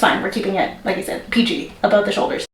fine. We're keeping it, like I said, PG, above the shoulders.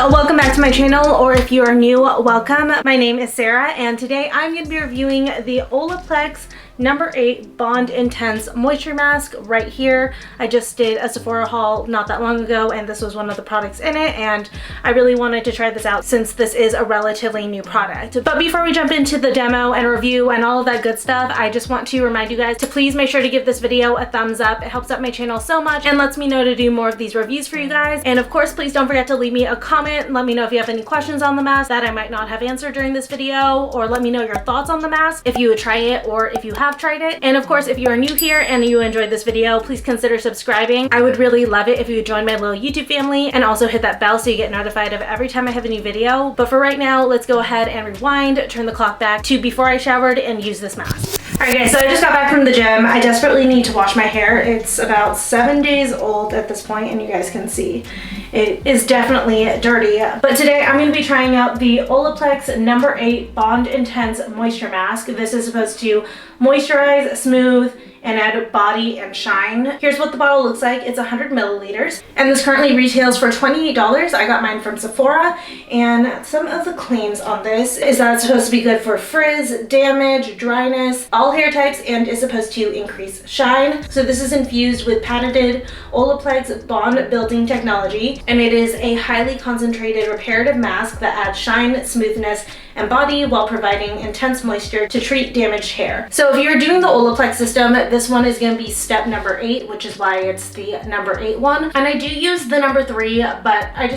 Welcome back to my channel, or if you are new, welcome. My name is Sarah, and today I'm going to be reviewing the Olaplex No. 8 Bond Intense Moisture Mask right here. I just did a Sephora haul not that long ago, and this was one of the products in it, and I really wanted to try this out since this is a relatively new product. But before we jump into the demo and review and all of that good stuff, I just want to remind you guys to please make sure to give this video a thumbs up. It helps out my channel so much and lets me know to do more of these reviews for you guys. And of course, please don't forget to leave me a comment. Let me know if you have any questions on the mask that I might not have answered during this video, or let me know your thoughts on the mask, if you would try it or if you have tried it. And of course, if you are new here and you enjoyed this video, please consider subscribing. I would really love it if you would join my little YouTube family and also hit that bell so you get notified of every time I have a new video. But for right now, let's go ahead and rewind, turn the clock back to before I showered and use this mask. Alright guys, so I just got back from the gym. I desperately need to wash my hair. It's about 7 days old at this point, and you guys can see it is definitely dirty. But today I'm going to be trying out the Olaplex No. 8 Bond Intense Moisture Mask. This is supposed to moisturize, smooth, and add body and shine. Here's what the bottle looks like. It's 100 milliliters, and this currently retails for $28. I got mine from Sephora, and some of the claims on this is that it's supposed to be good for frizz, damage, dryness, all hair types, and is supposed to increase shine. So this is infused with patented Olaplex bond building technology, and it is a highly concentrated reparative mask that adds shine, smoothness, and body while providing intense moisture to treat damaged hair. So if you're doing the Olaplex system, this one is going to be step number 8, which is why it's the No. 8 one. And I do use the No. 3, but I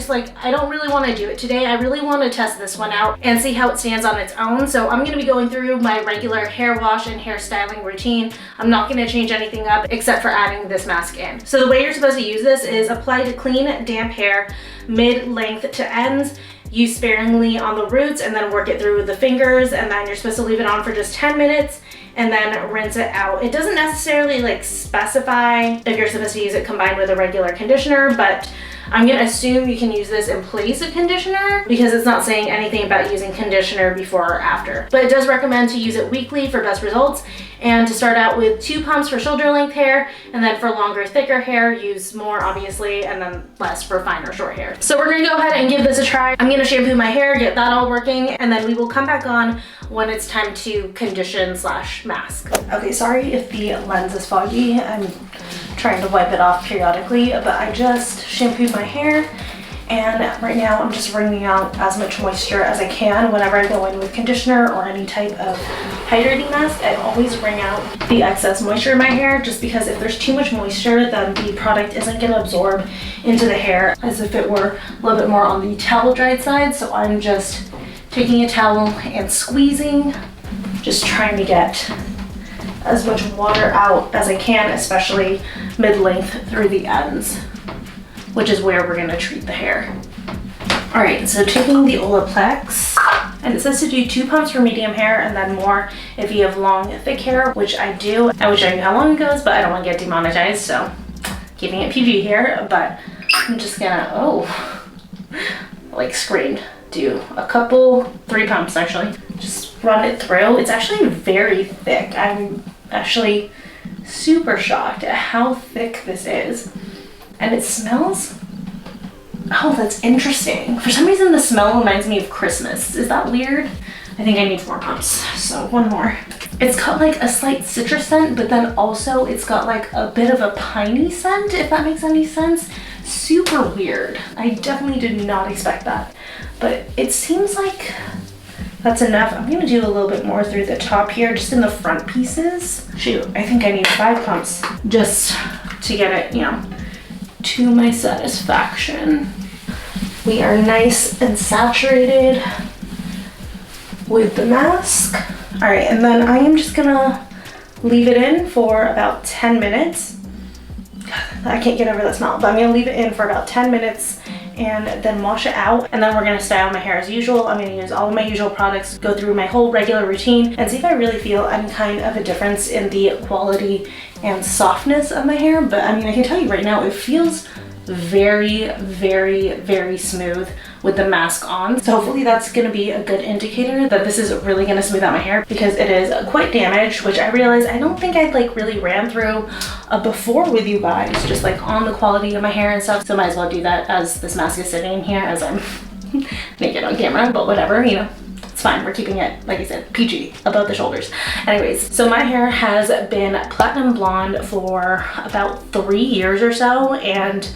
don't really want to do it today. I really want to test this one out and see how it stands on its own. So I'm going to be going through my regular hair wash and hair styling routine. I'm not going to change anything up except for adding this mask in. So the way you're supposed to use this is apply to clean, damp hair, mid-length to ends. Use sparingly on the roots and then work it through with the fingers, and then you're supposed to leave it on for just 10 minutes and then rinse it out. It doesn't necessarily specify if you're supposed to use it combined with a regular conditioner, but I'm gonna assume you can use this in place of conditioner because it's not saying anything about using conditioner before or after. But it does recommend to use it weekly for best results, and to start out with 2 pumps for shoulder length hair, and then for longer, thicker hair, use more obviously, and then less for finer, short hair. So we're gonna go ahead and give this a try. I'm gonna shampoo my hair, get that all working, and then we will come back on when it's time to condition / mask. Okay, sorry if the lens is foggy. I'm trying to wipe it off periodically, but I just shampooed my hair, and right now I'm just wringing out as much moisture as I can. Whenever I go in with conditioner or any type of hydrating mask, I always wring out the excess moisture in my hair, just because if there's too much moisture, then the product isn't going to absorb into the hair as if it were a little bit more on the towel dried side. So I'm just taking a towel and squeezing, just trying to get as much water out as I can, especially mid-length through the ends, which is where we're gonna treat the hair. All right, so taking the Olaplex, and it says to do 2 pumps for medium hair and then more if you have long, thick hair, which I do. I would show you how long it goes, but I don't want to get demonetized, so keeping it PG here. But I'm just gonna, screamed, do a couple, 3 pumps actually. Just run it through. It's actually very thick. I'm actually super shocked at how thick this is. And it smells, oh, that's interesting. For some reason the smell reminds me of Christmas. Is that weird? I think I need 4 pumps, so 1 more. It's got a slight citrus scent, but then also it's got a bit of a piney scent, if that makes any sense. Super weird. I definitely did not expect that, but it seems like that's enough. I'm gonna do a little bit more through the top here, just in the front pieces. Shoot, I think I need 5 pumps just to get it, to my satisfaction. We are nice and saturated with the mask. All right, and then I am just gonna leave it in for about 10 minutes. I can't get over that smell, but I'm gonna leave it in for about 10 minutes and then wash it out, and then we're gonna style my hair as usual. I'm gonna use all of my usual products, go through my whole regular routine, and see if I really feel any kind of a difference in the quality and softness of my hair. But I mean, I can tell you right now, it feels very, very, very smooth, with the mask on. So hopefully that's gonna be a good indicator that this is really gonna smooth out my hair, because it is quite damaged, which I realized I don't think I'd like really ran through before with you guys, just like on the quality of my hair and stuff. So might as well do that as this mask is sitting here as I'm naked on camera, but whatever, you know. It's fine, we're keeping it, like I said, PG, above the shoulders. Anyways, so my hair has been platinum blonde for about 3 years or so, and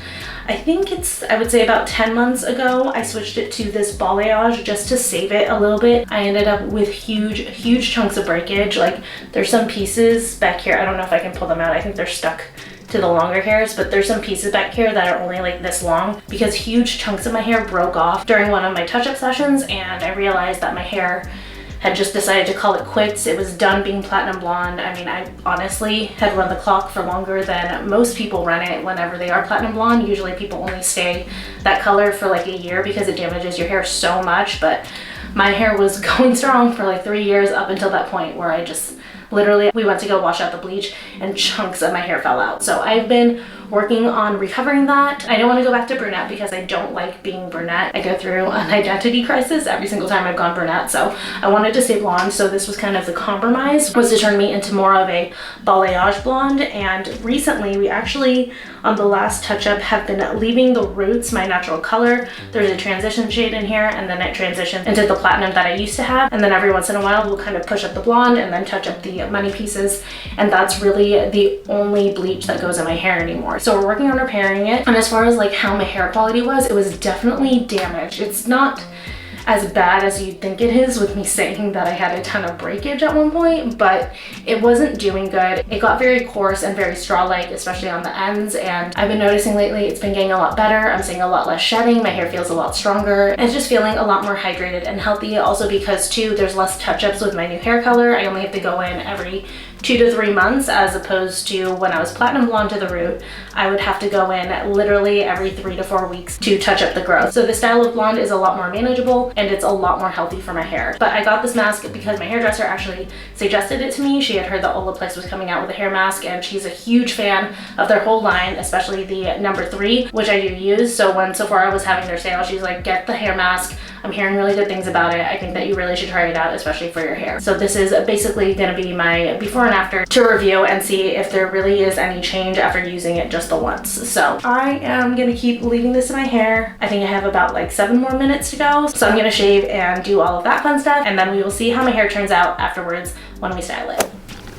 I think I would say about 10 months ago, I switched it to this balayage just to save it a little bit. I ended up with huge chunks of breakage. Like, there's some pieces back here, I don't know if I can pull them out, I think they're stuck to the longer hairs, but there's some pieces back here that are only like this long, because huge chunks of my hair broke off during one of my touch-up sessions, and I realized that my hair had just decided to call it quits. It was done being platinum blonde. I mean, I honestly had run the clock for longer than most people run it whenever they are platinum blonde. Usually people only stay that color for like a year because it damages your hair so much, but my hair was going strong for like 3 years up until that point where I just literally, we went to go wash out the bleach and chunks of my hair fell out. So I've been working on recovering that. I don't want to go back to brunette because I don't like being brunette. I go through an identity crisis every single time I've gone brunette. So I wanted to stay blonde. So this was kind of the compromise, was to turn me into more of a balayage blonde. And recently we actually, on the last touch-up, have been leaving the roots my natural color. There's a transition shade in here, and then it transitioned into the platinum that I used to have. And then every once in a while we'll kind of push up the blonde and then touch up the money pieces. And that's really the only bleach that goes in my hair anymore. So we're working on repairing it. And as far as like how my hair quality was, it was definitely damaged. It's not as bad as you'd think it is with me saying that I had a ton of breakage at one point, but it wasn't doing good. It got very coarse and very straw-like, especially on the ends, and I've been noticing lately it's been getting a lot better. I'm seeing a lot less shedding, my hair feels a lot stronger, and it's just feeling a lot more hydrated and healthy. Also because too, there's less touch-ups with my new hair color. I only have to go in every 2 to 3 months, as opposed to when I was platinum blonde to the root, I would have to go in literally every 3 to 4 weeks to touch up the growth. So the style of blonde is a lot more manageable and it's a lot more healthy for my hair. But I got this mask because my hairdresser actually suggested it to me. She had heard that Olaplex was coming out with a hair mask, and she's a huge fan of their whole line, especially the number 3, which I do use. So when Sephora was having their sale, she's like, get the hair mask. I'm hearing really good things about it. I think that you really should try it out, especially for your hair. So this is basically gonna be my before and after to review and see if there really is any change after using it just the once. So I am gonna keep leaving this in my hair. I think I have about like 7 more minutes to go. So I'm gonna shave and do all of that fun stuff, and then we will see how my hair turns out afterwards when we style it.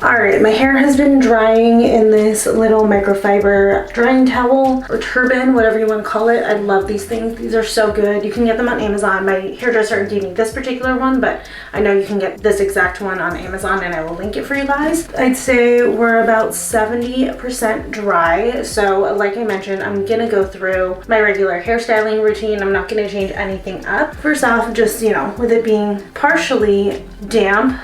Alright, my hair has been drying in this little microfiber drying towel or turban, whatever you want to call it. I love these things. These are so good. You can get them on Amazon. My hairdresser gave me this particular one, but I know you can get this exact one on Amazon, and I will link it for you guys. I'd say we're about 70% dry. So like I mentioned, I'm going to go through my regular hairstyling routine. I'm not going to change anything up. First off, just, you know, with it being partially damp,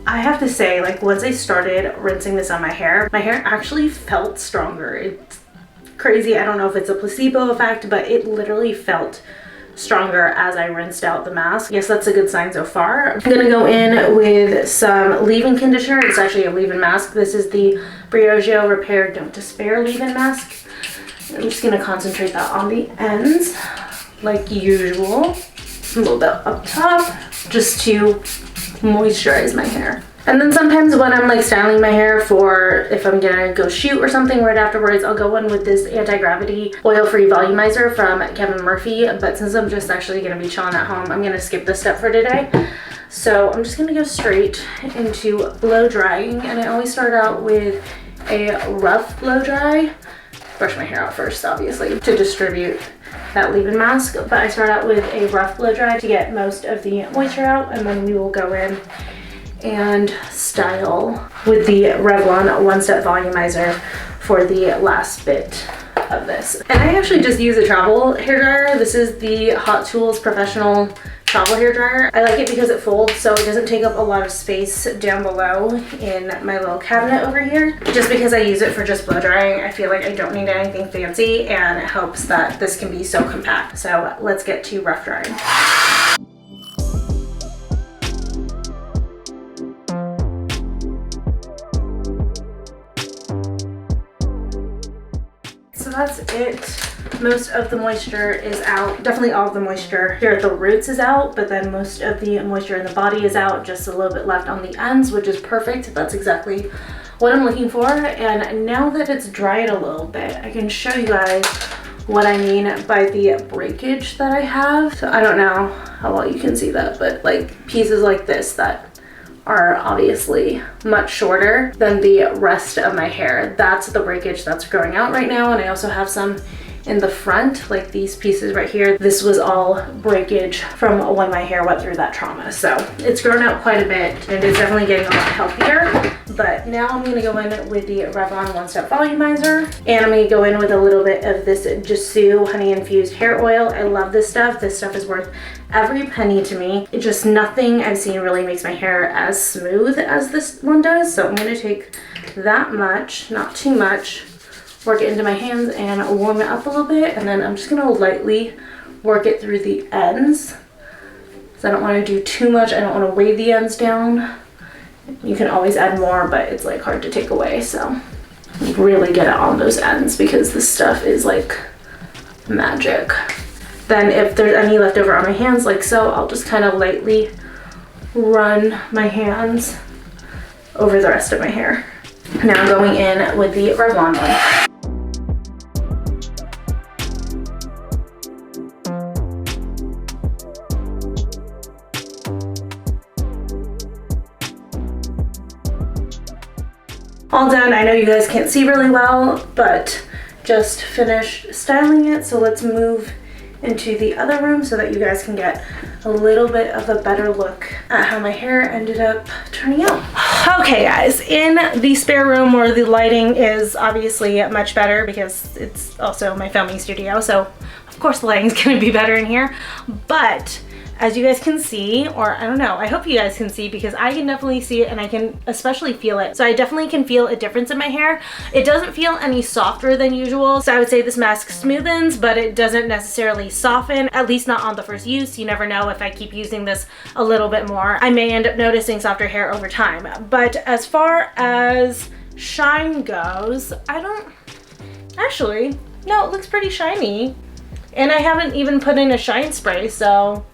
I have to say, like, once I started rinsing this on my hair actually felt stronger. It's crazy. I don't know if it's a placebo effect, but it literally felt stronger as I rinsed out the mask. Yes, that's a good sign so far. I'm gonna go in with some leave-in conditioner. It's actually a leave-in mask. This is the Briogeo Repair Don't Despair leave-in mask. I'm just gonna concentrate that on the ends, like usual. A little bit up top, just to moisturize my hair. And then sometimes when I'm like styling my hair for if I'm gonna go shoot or something right afterwards, I'll go in with this anti-gravity oil-free volumizer from Kevin Murphy. But since I'm just actually gonna be chilling at home, I'm gonna skip this step for today. So I'm just gonna go straight into blow drying, and I always start out with a rough blow dry. Brush my hair out first, obviously, to distribute that leave-in mask, but I start out with a rough blow dry to get most of the moisture out, and then we will go in and style with the Revlon one-step volumizer for the last bit of this. And I actually just use a travel hairdryer. This is the Hot Tools Professional travel hairdryer. I like it because it folds, so it doesn't take up a lot of space down below in my little cabinet over here. Just because I use it for just blow drying, I feel like I don't need anything fancy, and it helps that this can be so compact. So let's get to rough drying. So that's it most of the moisture is out. Definitely all of the moisture here at the roots is out, but then most of the moisture in the body is out, just a little bit left on the ends, which is perfect. That's exactly what I'm looking for. And now that it's dried a little bit, I can show you guys what I mean by the breakage that I have. So I don't know how well you can see that, but like pieces like this that are obviously much shorter than the rest of my hair. That's the breakage that's growing out right now. And I also have some in the front, like these pieces right here. This was all breakage from when my hair went through that trauma. So it's grown out quite a bit and it's definitely getting a lot healthier. But now I'm gonna go in with the Revlon One Step Volumizer, and I'm gonna go in with a little bit of this Jasoo honey infused hair oil. I love this stuff. This stuff is worth every penny to me. It just, nothing I've seen really makes my hair as smooth as this one does. So I'm gonna take that much, not too much, work it into my hands and warm it up a little bit, and then I'm just gonna lightly work it through the ends. So I don't wanna do too much. I don't wanna weigh the ends down. You can always add more, but it's like hard to take away. So really get it on those ends because this stuff is like magic. Then if there's any left over on my hands like so, I'll just kind of lightly run my hands over the rest of my hair. Now I'm going in with the Revlon one. All done. I know you guys can't see really well, but just finished styling it. So let's move into the other room so that you guys can get a little bit of a better look at how my hair ended up turning out. Okay guys, in the spare room where the lighting is obviously much better because it's also my filming studio, so of course the lighting's gonna be better in here, but as you guys can see, or I don't know, I hope you guys can see because I can definitely see it and I can especially feel it. So I definitely can feel a difference in my hair. It doesn't feel any softer than usual. So I would say this mask smoothens, but it doesn't necessarily soften, at least not on the first use. You never know, if I keep using this a little bit more, I may end up noticing softer hair over time. But as far as shine goes, I don't, actually, no, it looks pretty shiny. And I haven't even put in a shine spray, so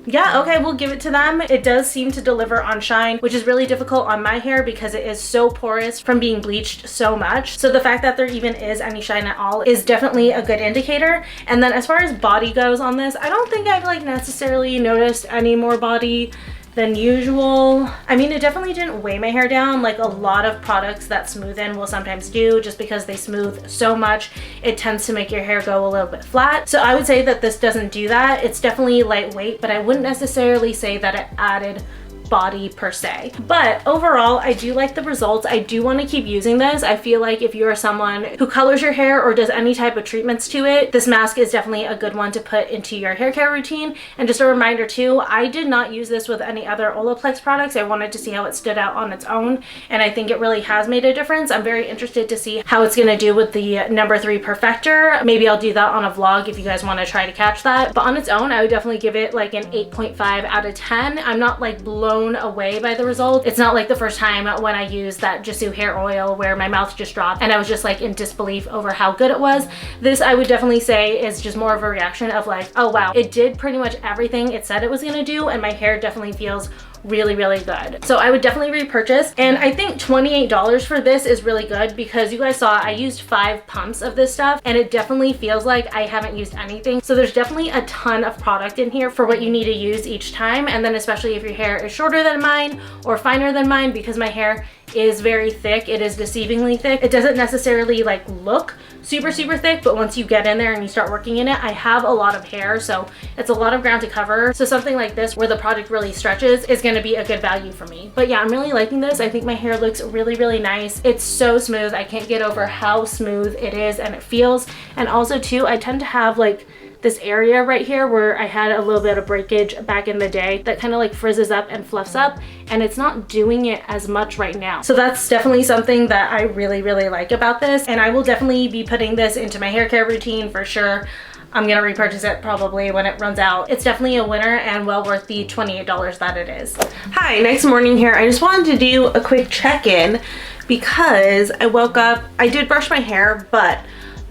yeah, okay, we'll give it to them. It does seem to deliver on shine, which is really difficult on my hair because it is so porous from being bleached so much. So the fact that there even is any shine at all is definitely a good indicator. And then as far as body goes on this, I don't think I've like necessarily noticed any more body than usual. I mean, it definitely didn't weigh my hair down like a lot of products that smoothen will sometimes do. Just because they smooth so much, it tends to make your hair go a little bit flat. So I would say that this doesn't do that. It's definitely lightweight, but I wouldn't necessarily say that it added body per se. But overall, I do like the results. I do want to keep using this. I feel like if you're someone who colors your hair or does any type of treatments to it, this mask is definitely a good one to put into your hair care routine. And just a reminder too, I did not use this with any other Olaplex products. I wanted to see how it stood out on its own, and I think it really has made a difference. I'm very interested to see how it's going to do with the number 3 Perfector. Maybe I'll do that on a vlog if you guys want to try to catch that. But on its own, I would definitely give it like an 8.5 out of 10. I'm not like blown away by the result. It's not like the first time when I used that Jasoo hair oil where my mouth just dropped and I was just like in disbelief over how good it was. This I would definitely say is just more of a reaction of like, oh wow, it did pretty much everything it said it was gonna do, and my hair definitely feels really, really good. So I would definitely repurchase, and I think $28 for this is really good because you guys saw I used 5 pumps of this stuff and it definitely feels like I haven't used anything. So there's definitely a ton of product in here for what you need to use each time, and then especially if your hair is shorter than mine or finer than mine, because my hair is very thick. It is deceivingly thick. It doesn't necessarily like look super thick, but once you get in there and you start working in it, I have a lot of hair, so it's a lot of ground to cover. So something like this where the product really stretches is going to be a good value for me. But yeah, I'm really liking this. I think my hair looks really, really nice. It's so smooth. I can't get over how smooth it is and it feels. And also too, I tend to have like this area right here where I had a little bit of breakage back in the day that kind of like frizzes up and fluffs up, and it's not doing it as much right now. So that's definitely something that I really, really like about this, and I will definitely be putting this into my hair care routine for sure. I'm gonna repurchase it probably when it runs out. It's definitely a winner and well worth the $28 that it is. Hi, next morning here. I just wanted to do a quick check-in because I woke up, I did brush my hair, but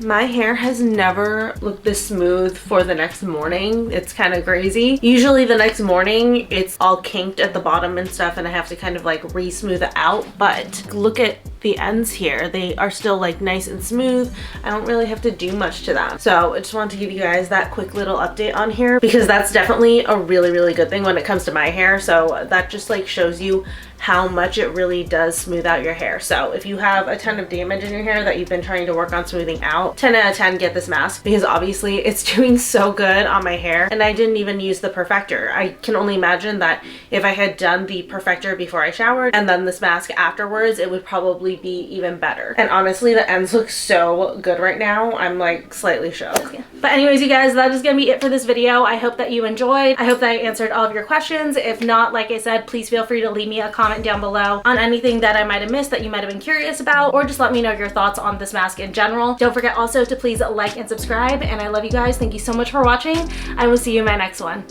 My hair has never looked this smooth for the next morning. It's kind of crazy. Usually the next morning it's all kinked at the bottom and stuff and I have to kind of like re-smooth it out, but look at the ends here. They are still like nice and smooth. I don't really have to do much to them. So I just wanted to give you guys that quick little update on here because that's definitely a really good thing when it comes to my hair. So that just like shows you how much it really does smooth out your hair. So if you have a ton of damage in your hair that you've been trying to work on smoothing out, 10 out of 10 get this mask because obviously it's doing so good on my hair. And I didn't even use the perfector. I can only imagine that if I had done the perfector before I showered and then this mask afterwards, it would probably be even better. And honestly, the ends look so good right now. I'm like slightly shook. But anyways, you guys, that is gonna be it for this video. I hope that you enjoyed. I hope that I answered all of your questions. If not, like I said, please feel free to leave me a comment down below on anything that I might have missed that you might have been curious about, or just let me know your thoughts on this mask in general. Don't forget also to please like and subscribe, and I love you guys. Thank you so much for watching. I will see you in my next one.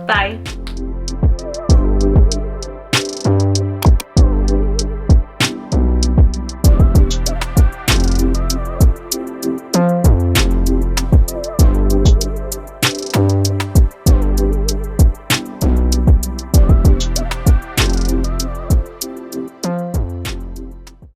Bye.